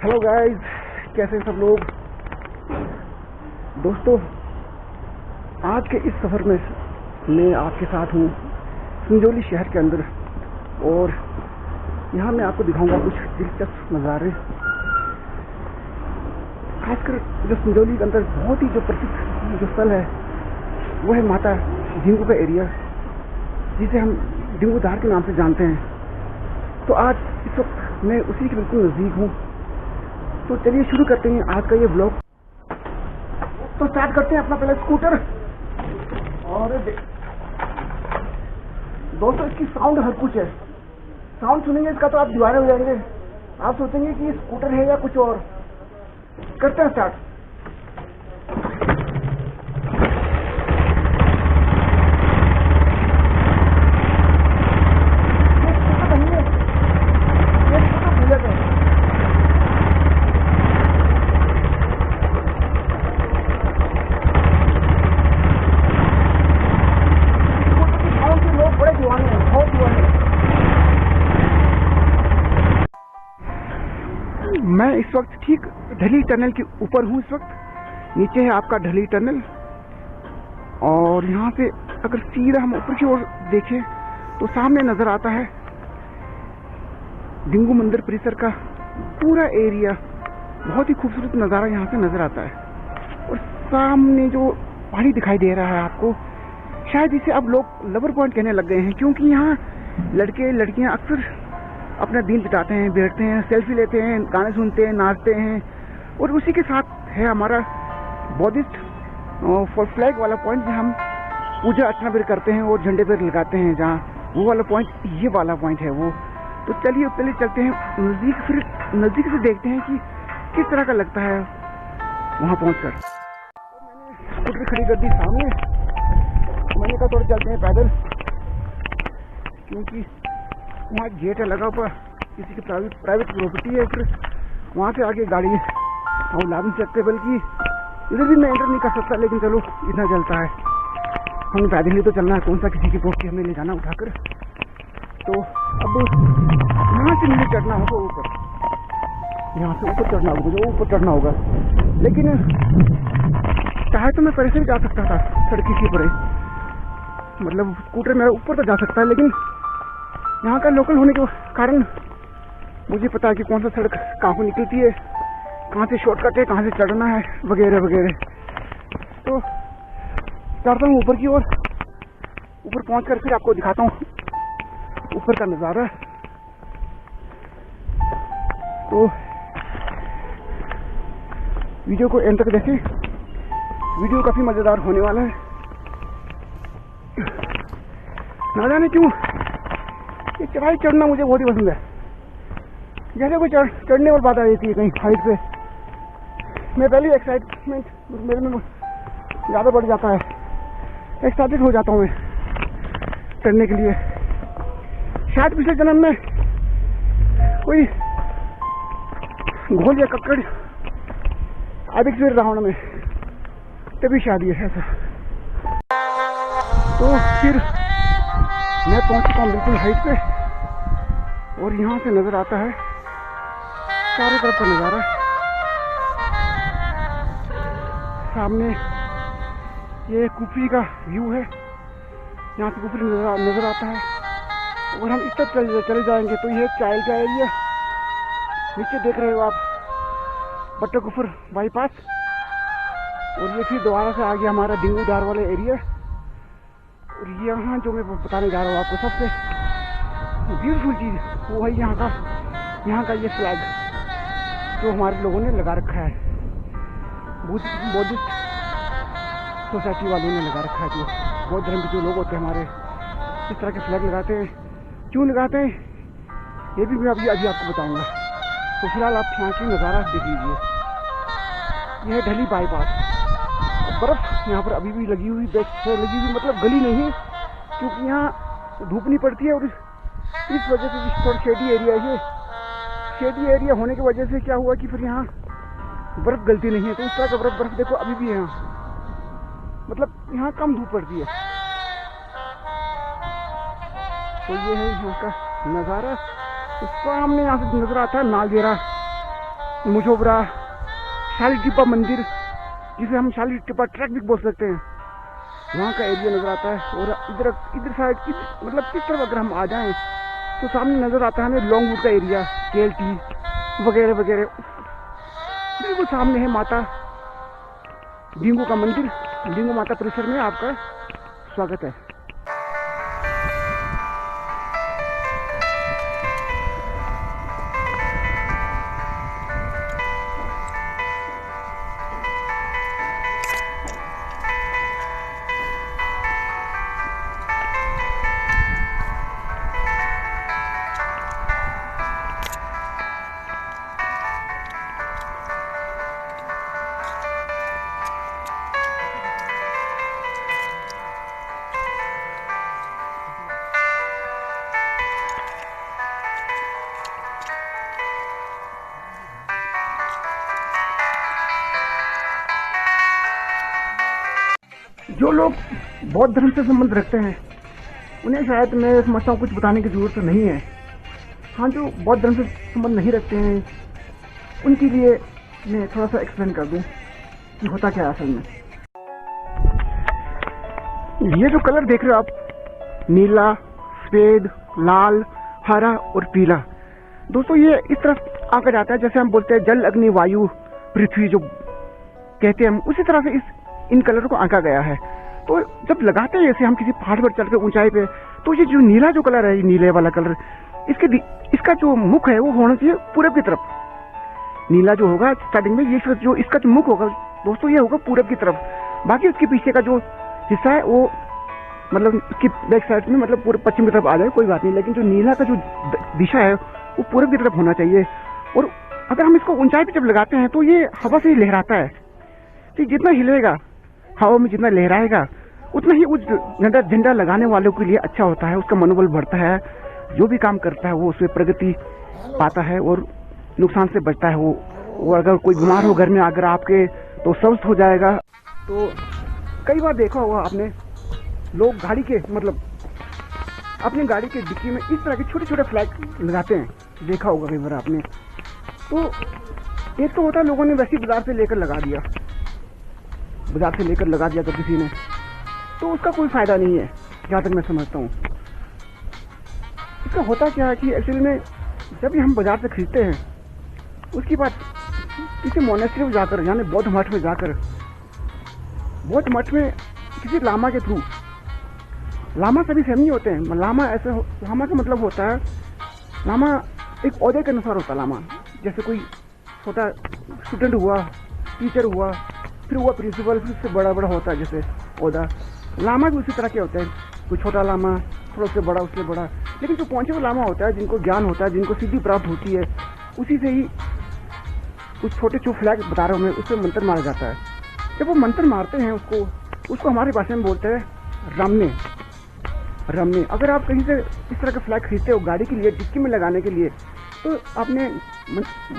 Hello guys, कैसे सब लोग। दोस्तों, आज के इस सफ़र में मैं आपके साथ हूँ संजौली शहर के अंदर, और यहाँ मैं आपको दिखाऊंगा कुछ दिलचस्प नज़ारे। खासकर जो संजौली के अंदर बहुत ही जो प्रसिद्ध जो स्थल है वो है माता ढिंगू का एरिया, जिसे हम ढिंगू धार के नाम से जानते हैं। तो आज इस वक्त मैं उसी के बिल्कुल नज़दीक हूँ। तो चलिए शुरू करते हैं आज का ये ब्लॉग। तो स्टार्ट करते हैं अपना पहले स्कूटर। और दोस्तों, इसकी साउंड हर कुछ है। साउंड सुनेंगे इसका तो आप दीवाने हो जाएंगे। आप सोचेंगे कि ये स्कूटर है या कुछ और। करते हैं स्टार्ट। मैं इस वक्त ठीक ढली टनल के ऊपर हूँ। इस वक्त नीचे है आपका ढली टनल, और यहाँ से अगर सीधा हम ऊपर की ओर देखें तो सामने नजर आता है ढिंगू मंदिर परिसर का पूरा एरिया। बहुत ही खूबसूरत नज़ारा यहाँ से नजर आता है। और सामने जो पहाड़ी दिखाई दे रहा है आपको, शायद इसे अब लोग लवर पॉइंट कहने लग गए हैं, क्योंकि यहाँ लड़के लड़कियाँ अक्सर अपना दिन बिताते हैं, बैठते हैं, सेल्फी लेते हैं, गाने सुनते हैं, नाचते हैं। और उसी के साथ है हमारा बौद्धिस्ट फ्लैग वाला पॉइंट, जहाँ हम पूजा अर्चना भी करते हैं और झंडे पर लगाते हैं। जहाँ वो वाला पॉइंट, ये वाला पॉइंट है वो। तो चलिए पहले चलते हैं नज़दीक, फिर नज़दीक से देखते हैं कि किस तरह का लगता है वहाँ पहुँचकर। मैंने स्कूटर खड़ी कर दी सामने। मैंने कहा थोड़ा चलते हैं पैदल, क्योंकि वहाँ गेट है लगा हुआ, किसी की प्राइवेट प्रॉपर्टी है। फिर वहाँ से आगे गाड़ी हम ला नहीं सकते, बल्कि इधर भी मैं एंटर नहीं कर सकता। लेकिन चलो, इतना चलता है, हमें पैदल ही तो चलना है। कौन सा किसी की प्रॉपर्टी हमें ले जाना उठाकर। तो अब यहाँ से मुझे चढ़ना होगा ऊपर, यहाँ से ऊपर चढ़ना होगा, मुझे ऊपर चढ़ना होगा। लेकिन चाहे तो मैं पैसे भी जा सकता था सड़क के ऊपर, मतलब स्कूटर मेरा ऊपर तो जा सकता है। लेकिन यहाँ का लोकल होने के कारण मुझे पता है कि कौन सा सड़क कहाँ को निकलती है, कहाँ से शॉर्टकट है, कहाँ से चढ़ना है, वगैरह वगैरह। तो चढ़ता हूँ ऊपर की ओर। ऊपर पहुँचकर फिर आपको दिखाता हूँ ऊपर का नज़ारा। तो वीडियो को एंड तक देखें, वीडियो काफ़ी मज़ेदार होने वाला है। ना जाने क्यों ये चढ़ाई चढ़ना मुझे बहुत ही पसंद है। जैसे कोई चढ़ने वाली बात आ जाती है कहीं हाइट पे, मैं पहले एक्साइटमेंट मेरे में ज़्यादा बढ़ जाता है, एक्साइटेड हो जाता हूँ मैं चढ़ने के लिए। शायद पिछले जन्म में कोई घोल या कक्कड़ आदिक से रावण में, तभी शायद ये ऐसा। तो फिर मैं पहुंच चुका हूँ बिल्कुल हाइट पे, और यहाँ से नजर आता है चारों तरफ का नज़ारा। सामने ये कुफरी का व्यू है, यहाँ से कुफरी नजर आता है। और हम इस तरफ चले जाएंगे तो ये चाइल्ड का एरिया, नीचे देख रहे हो आप बट्टाकुफर बाईपास। और ये फिर दोबारा से आ गया हमारा ढिंगू धार वाला एरिया। और यहाँ जो मैं बताने जा रहा हूँ आपको, सबसे ब्यूटीफुल चीज़ वो है यहाँ का ये फ्लैग जो हमारे लोगों ने लगा रखा है, बौद्धिस्ट सोसाइटी वालों ने लगा रखा है। जो बौद्ध धर्म के जो लोग होते हैं हमारे, इस तरह के फ्लैग लगाते हैं। क्यों लगाते हैं ये भी मैं अभी आपको बताऊँगा। तो फिलहाल आप यहाँ की नज़ारा देख लीजिए। यह है ढली बाईपास। बर्फ यहाँ पर अभी भी लगी हुई, मतलब गली नहीं, क्योंकि यहाँ धूप नहीं पड़ती है। और इस वजह से थोड़ा शेडी एरिया है। शेडी एरिया होने की वजह से क्या हुआ कि फिर यहाँ बर्फ गलती नहीं है। तो इस तरह का बर्फ देखो अभी भी है यहाँ, मतलब यहाँ कम धूप पड़ती है। तो ये है यहाँ का नज़ारा। तो सामने यहाँ से नजर आता है नालदेहरा मुजोबरा, शाली टिब्बा मंदिर, जिसे हम शाली टिब्बा ट्रैक भी बोल सकते हैं, वहाँ का एरिया नजर आता है। और इधर साइड मतलब किस तरफ अगर हम आ जाएं तो सामने नजर आता है हमें लॉन्गवुड का एरिया, KLT वगैरह वगैरह। बिल्कुल सामने है माता ढींगू का मंदिर। ढींगू माता परिसर में आपका स्वागत है। जो लोग बौद्ध धर्म से संबंध रखते हैं उन्हें शायद मैं समझता हूँ कुछ बताने की जरूरत नहीं है। हाँ, जो बौद्ध धर्म से संबंध नहीं रखते हैं उनके लिए मैं थोड़ा सा एक्सप्लेन कर दूं कि होता क्या है असल में। ये जो कलर देख रहे हो आप, नीला, सफेद, लाल, हरा और पीला, दोस्तों ये इस तरफ आकर जाता है जैसे हम बोलते हैं जल, अग्नि, वायु, पृथ्वी जो कहते हैं हम, उसी तरह से इन कलर को आंका गया है। तो जब लगाते हैं जैसे हम किसी पहाड़ पर चढ़कर ऊंचाई पे, तो ये जो नीला जो कलर है, ये नीले वाला कलर, इसका जो मुख है वो होना चाहिए पूरब की तरफ। नीला जो होगा स्टार्टिंग में, ये जो इसका जो मुख होगा दोस्तों ये होगा पूरब की तरफ। बाकी उसके पीछे का जो हिस्सा है वो मतलब उसकी बैक साइड में मतलब पूरे पश्चिम की तरफ आ जाए कोई बात नहीं, लेकिन जो नीला का जो दिशा है वो पूरब की तरफ होना चाहिए। और अगर हम इसको ऊंचाई पे जब लगाते हैं तो ये हवा से ही लहराता है। तो जितना हिलेगा, हवा में जितना लहराएगा, उतना ही उस झंडा लगाने वालों के लिए अच्छा होता है, उसका मनोबल बढ़ता है, जो भी काम करता है वो उसमें प्रगति पाता है और नुकसान से बचता है। वो अगर कोई बीमार हो घर में अगर आपके तो स्वस्थ हो जाएगा। तो कई बार देखा होगा आपने, लोग गाड़ी के मतलब अपनी गाड़ी के डिक्की में इस तरह के छोटे छोटे फ्लैग लगाते हैं, देखा होगा कई बार आपने। तो एक तो होता है लोगों ने वैसे ही बाजार से लेकर लगा दिया तो किसी ने, तो उसका कोई फायदा नहीं है जहाँ तक मैं समझता हूँ। इसका होता क्या है कि एक्चुअली में जब भी हम बाजार से खरीदते हैं उसके बाद किसी मोनेस्ट्री में जाकर, यानी बौद्ध मठ में जाकर, बौद्ध मठ में किसी लामा के थ्रू, लामा सभी सेम नहीं होते हैं। लामा का मतलब होता है, लामा एक ओहदे के अनुसार होता है। लामा जैसे कोई छोटा स्टूडेंट हुआ, टीचर हुआ, फिर हुआ प्रिंसिपल, फिर उससे बड़ा बड़ा होता है जैसे ओहदा। लामा भी उसी तरह के होते हैं, कोई छोटा लामा, थोड़ा उससे बड़ा, उससे बड़ा। लेकिन जो पहुंचे हुआ लामा होता है, जिनको ज्ञान होता है, जिनको सिद्धि प्राप्त होती है, उसी से ही उस छोटे जो फ्लैग बता रहा हूँ मैं, उससे मंत्र मारा जाता है। जब वो मंत्र मारते हैं उसको हमारी भाषा में बोलते हैं रमने। अगर आप कहीं से इस तरह का फ्लैग खरीदते हो गाड़ी के लिए, डिक्की में लगाने के लिए, तो आपने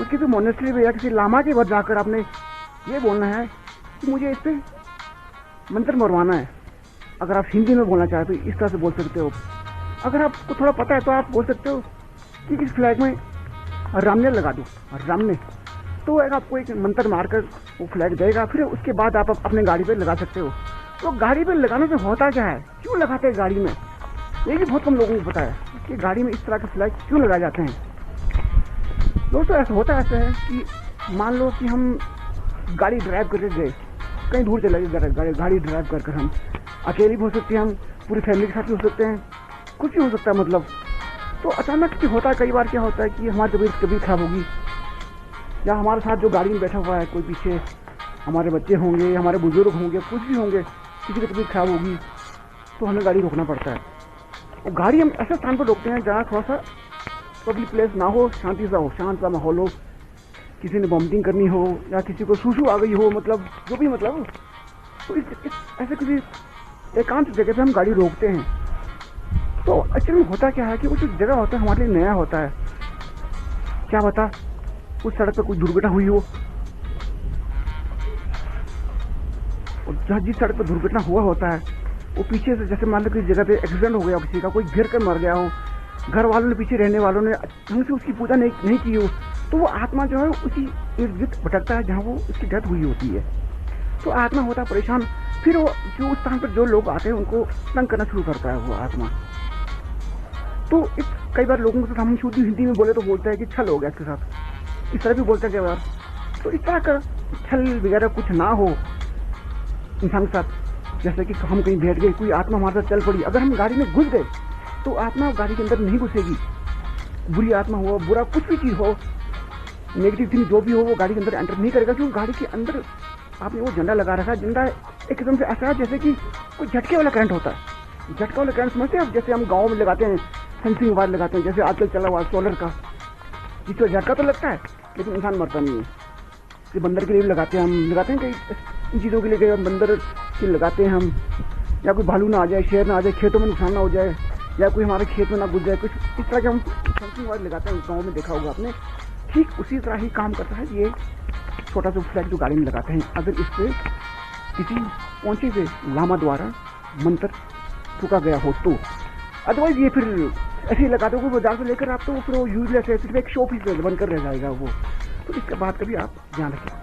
किसी मोनेस्ट्री में या किसी लामा के बाद जाकर आपने ये बोलना है कि मुझे इस पर मंत्र मरवाना है। अगर आप हिंदी में बोलना चाहते हो इस तरह से बोल सकते हो। अगर आपको थोड़ा पता है तो आप बोल सकते हो कि इस फ्लैग में रामने लगा दो, रामने। तो आपको एक मंत्र मारकर वो फ्लैग देगा, फिर उसके बाद आप अपने गाड़ी पे लगा सकते हो। तो गाड़ी पे लगाने से होता क्या है, क्यों लगाते हैं गाड़ी में, ये भी बहुत कम लोगों को पता है कि गाड़ी में इस तरह के फ्लैग क्यों लगाए जाते हैं। दोस्तों ऐसा होता ऐसा है कि मान लो कि हम गाड़ी ड्राइव करके गए, कहीं दूर चले गए गाड़ी ड्राइव कर हम अकेले भी हो सकते हैं, हम पूरी फैमिली के साथ भी हो सकते हैं, कुछ भी हो सकता है मतलब। तो अचानक क्या होता है, कई बार क्या होता है कि हमारी तबीयत खराब होगी, या हमारे साथ जो गाड़ी में बैठा हुआ है कोई पीछे, हमारे बच्चे होंगे, हमारे बुजुर्ग होंगे, कुछ भी होंगे, किसी की तबीयत खराब होगी, तो हमें गाड़ी रोकना पड़ता है। और गाड़ी हम ऐसे स्थान पर रोकते हैं जहाँ थोड़ा सा पब्लिक प्लेस ना हो, शांति सा हो, शांत सा माहौल हो, किसी ने वॉमिटिंग करनी हो या किसी को सूसू आ गई हो, मतलब जो भी मतलब, तो इस ऐसे किसी एकांत जगह पे हम गाड़ी रोकते हैं। तो एक्चुअली में होता क्या है कि वो जो जगह होता है हमारे लिए नया होता है। क्या बता, उस सड़क पर कोई दुर्घटना हुई हो, और जहाँ जिस सड़क पर दुर्घटना हुआ होता है वो पीछे से, जैसे मान लो किसी जगह पे एक्सीडेंट हो गया हो, किसी का कोई गिर कर मर गया हो, घर वालों ने, पीछे रहने वालों ने ढंग से उसकी पूजा नहीं की हो, तो वो आत्मा जो है उसी इर्द गिर्द भटकता है जहाँ वो उसकी डेथ हुई होती है। तो आत्मा होता है परेशान, फिर वो जो उस स्थान पर जो लोग आते हैं उनको तंग करना शुरू करता है वो आत्मा। तो कई बार लोगों के साथ हम शुद्ध हिंदी में बोले तो बोलते हैं कि छल हो गया इसके साथ, इस तरह भी बोलते हैं कई बार। तो इस तरह का छल वगैरह कुछ ना हो इंसान के साथ। जैसे कि हम कहीं बैठ गए, कोई आत्मा हमारे साथ चल पड़ी, अगर हम गाड़ी में घुस गए तो आत्मा गाड़ी के अंदर नहीं घुसेगी। बुरी आत्मा हो, बुरा कुछ भी चीज़ हो, नेगेटिव थिंग जो भी हो, वो गाड़ी के अंदर एंटर नहीं करेगा, क्योंकि गाड़ी के अंदर आपने वो झंडा लगा रखा है। झंडा एक किस्म से ऐसा है जैसे कि कोई झटके वाला करंट होता है। झटका वाला करंट समझते हैं आप, जैसे हम गाँव में लगाते हैं, फेंसिंग वायर लगाते हैं, जैसे आजकल चला हुआ सोलर का, जिसको झटका तो लगता है लेकिन इंसान मरता नहीं है। कि बंदर के लिए लगाते हैं, हम लगाते हैं कई चीज़ों के लिए, कई बंदर के लगाते हैं हम, या कोई भालू ना आ जाए, शेर ना आ जाए, खेतों में नुकसान ना हो जाए, या कोई हमारे खेत में ना घुस जाए, कुछ इस तरह के हम फेंसिंग वायर लगाते हैं। गाँव में देखा होगा आपने, ठीक उसी तरह ही काम करता है ये छोटा सा फ्लैग जो गाड़ी में लगाते हैं। अगर इस पर किसी पहुंचे से लामा द्वारा मंत्र फूका गया हो तो, अदरवाइज ये फिर ऐसे ही लगाते हो बाजार से लेकर आप, तो फिर वो यूजलेस है, सिर्फ एक शो पीस बनकर रह जाएगा वो। तो इसके बाद कभी आप ध्यान रखें।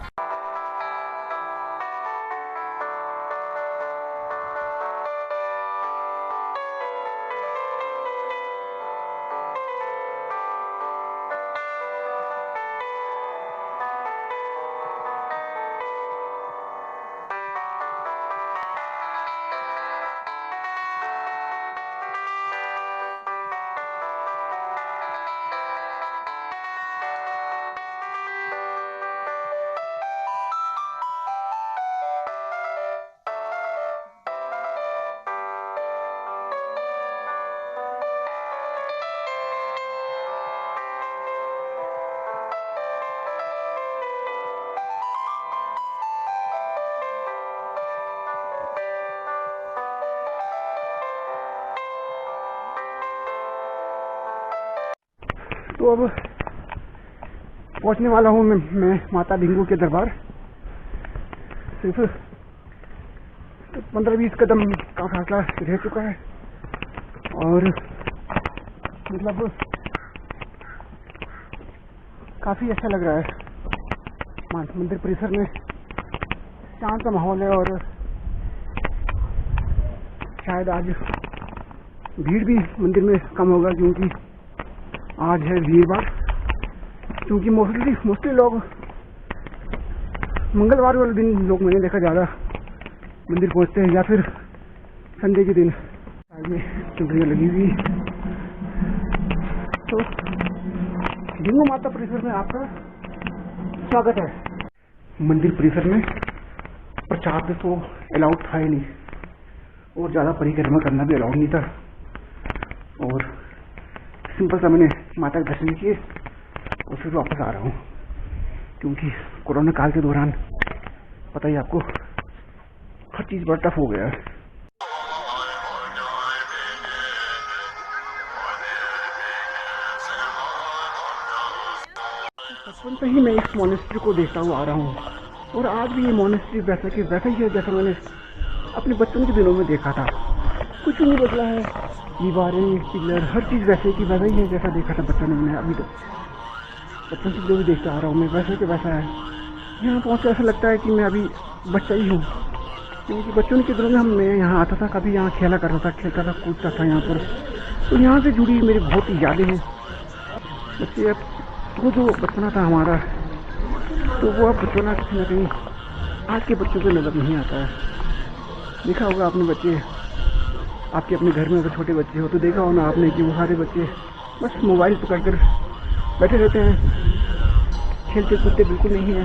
तो अब पहुंचने वाला हूँ मैं माता ढिंगू के दरबार। सिर्फ 15-20 कदम का फासला रह चुका है और मतलब काफ़ी अच्छा लग रहा है। मंदिर परिसर में शांत माहौल है और शायद आज भीड़ भी मंदिर में कम होगा, क्योंकि आज है वीरवार। क्योंकि मोस्टली लोग मंगलवार वाले दिन लोग मैंने देखा ज़्यादा मंदिर पहुंचते हैं, या फिर संडे के दिन। आगे चुनरियाँ लगी हुई। तो ढिंगू माता परिसर में आपका स्वागत है। मंदिर परिसर में प्रसाद तो अलाउड था ही नहीं, और ज़्यादा परिक्रमा करना भी अलाउड नहीं था, और सिंपल सा मैंने माता के दर्शन किए और फिर वापस आ रहा हूँ। क्योंकि कोरोना काल के दौरान पता ही आपको हर चीज़ बड़ा टफ हो गया है। बचपन से ही मैं इस मोनेस्ट्री को देखता हुआ आ रहा हूँ, और आज भी ये मोनेस्ट्री वैसा कि वैसा ही है जैसा मैंने अपने बचपन के दिनों में देखा था। कुछ नहीं बदला है, दीवारें, पिलर, हर चीज़ वैसे की वैसा ही है जैसा देखा था बचपन में। अभी तो बचपन से जो भी देखता आ रहा हूँ मैं, वैसे के वैसा है। यहाँ पहुँच ऐसा लगता है कि मैं अभी बच्चा ही हूँ, क्योंकि बच्चों के दिनों में मैं यहाँ आता था, कभी यहाँ खेला करता था, खेलता था, कूदता था यहाँ पर। तो यहाँ से जुड़ी मेरी बहुत ही यादें हैं। बच्चे अब वो जो बचपना था हमारा, तो वो अब बचपना कहीं ना कहीं आज के बच्चों को नजर नहीं आता है। देखा होगा आपने बच्चे, आपके अपने घर में अगर छोटे बच्चे हो तो देखा होगा आपने कि वो सारे बच्चे बस मोबाइल पकड़कर बैठे रहते हैं, खेलते कूदते बिल्कुल नहीं है।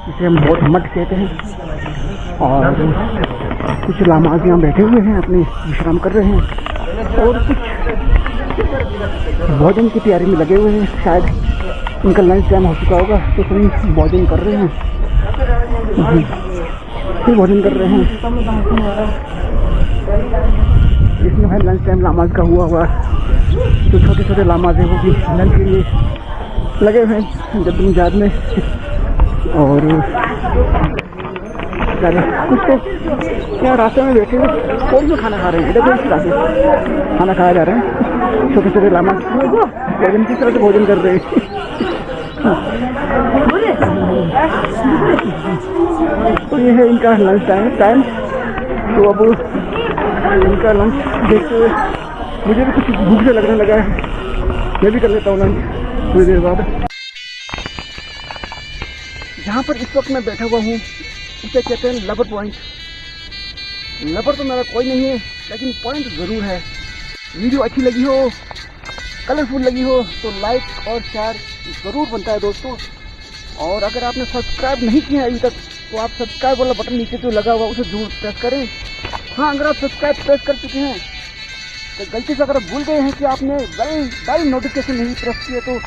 इसे हम बहुत मठ कहते हैं, और कुछ लामाज यहाँ बैठे हुए हैं, अपने विश्राम कर रहे हैं, और कुछ भोजन की तैयारी में लगे हुए हैं। शायद उनका लंच टाइम हो चुका होगा, तो सभी भोजन कर रहे हैं, फिर भोजन कर रहे हैं। इसमें भाई लंच टाइम लामाज का हुआ जो छोटे छोटे लामाज हैं वो भी लंच के लिए लगे हुए हैं जद्दोजहद में। और कुछ तो यहाँ रास्ते में बैठे हुए कोई भी खाना खा रहे हैं, इधर कोई रास्ते खाना खाया जा रहा है। छोटे छोटे लामा भोजन किस तरह से भोजन कर रहे हैं। तो ये है इनका लंच टाइम। तो अब इनका लंच देखते हुए मुझे भी कुछ भूख से लगने लगा है, मैं भी कर लेता हूँ लंच थोड़ी देर बाद। जहाँ पर इस वक्त मैं बैठा हुआ हूँ उसे कहते हैं लवर पॉइंट। लवर तो मेरा कोई नहीं है, लेकिन पॉइंट ज़रूर है। वीडियो अच्छी लगी हो, कलरफुल लगी हो तो लाइक और शेयर ज़रूर बनता है दोस्तों। और अगर आपने सब्सक्राइब नहीं किया है अभी तक तो आप सब्सक्राइब वाला बटन नीचे जो लगा हुआ उसे जरूर प्रेस करें। हाँ, अगर आप सब्सक्राइब प्रेस कर चुके हैं तो गलती से अगर भूल गए हैं कि आपने बेल नोटिफिकेशन नहीं प्रेस किया तो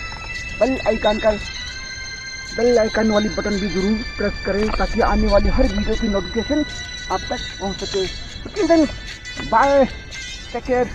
बेल आइकन वाली बटन भी जरूर प्रेस करें ताकि आने वाली हर वीडियो की नोटिफिकेशन आप तक पहुंच सके। Bye, take care.